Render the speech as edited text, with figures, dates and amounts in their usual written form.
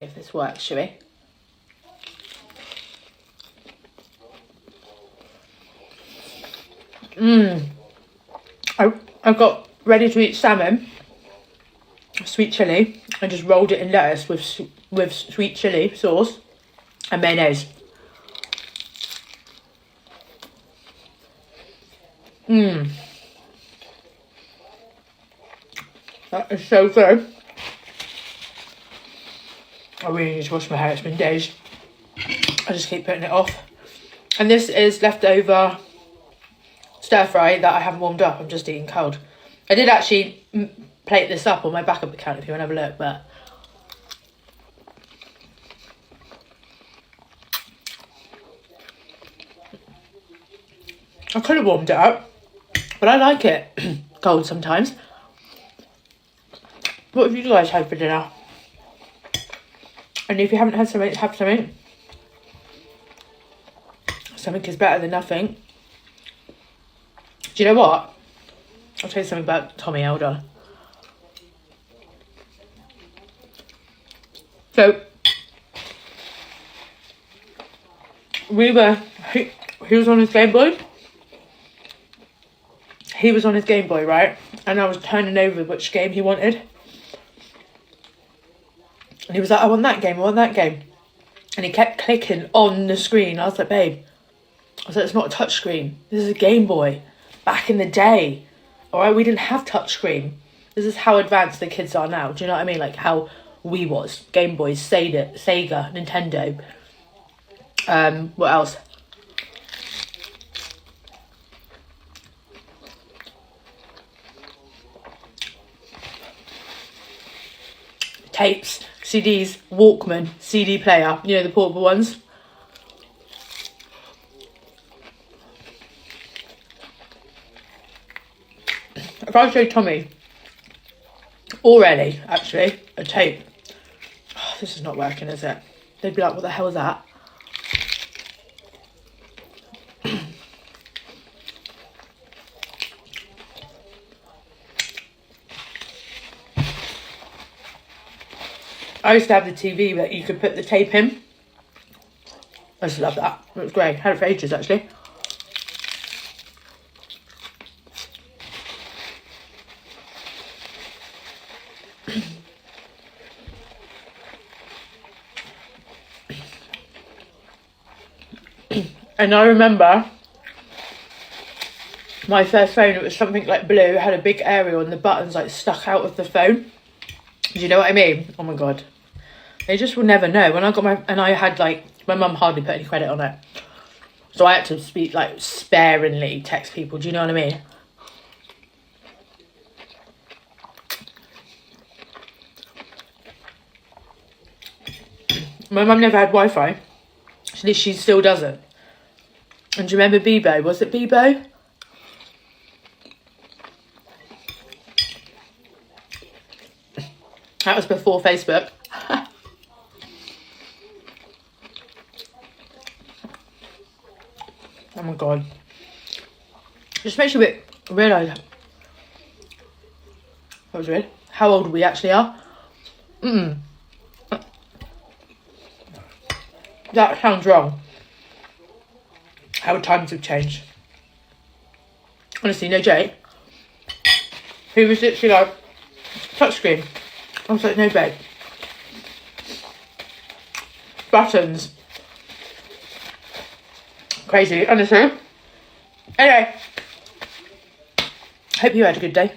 If this works, shall we? I got ready to eat salmon, sweet chilli, and just rolled it in lettuce with sweet chilli sauce and mayonnaise. That is so good. I really need to wash my hair, it's been days. I just keep putting it off. And this is leftover stir fry that I haven't warmed up, I'm just eating cold. I did actually plate this up on my backup account if you want to have a look, but I could have warmed it up, but I like it cold sometimes. What have you guys had for dinner? And if you haven't had something, have something. Something is better than nothing. Do you know what? I'll tell you something about Tommy, hold on. So, he was on his Game Boy. He was on his Game Boy, right? And I was turning over which game he wanted. And he was like, I want that game, I want that game. And he kept clicking on the screen. I was like, babe. I was like, it's not a touch screen. This is a Game Boy. Back in the day. Alright, we didn't have touch screen. This is how advanced the kids are now. Do you know what I mean? Like how we was. Game Boys, Sega, Nintendo. What else? Tapes, CDs, Walkman, CD player, you know, the portable ones. If I showed Tommy, already, actually, a tape, oh, this is not working, is it? They'd be like, what the hell is that? I used to have the TV that you could put the tape in. I just love that. It was great. Had it for ages, actually. And I remember my first phone, it was something like blue, it had a big aerial and the buttons like stuck out of the phone. Do you know what I mean? Oh my god. They just will never know. When I got and I had like, my mum hardly put any credit on it. So I had to speak like sparingly, text people, do you know what I mean? My mum never had Wi-Fi. She still doesn't. And do you remember Bebo? Was it Bebo? That was before Facebook. Oh my god. Just makes you realise. That was weird. How old we actually are. That sounds wrong. How times have changed. Honestly, no joke. He was literally like, touchscreen. I was like, no babe. Buttons. Crazy, honestly. Anyway. Hope you had a good day.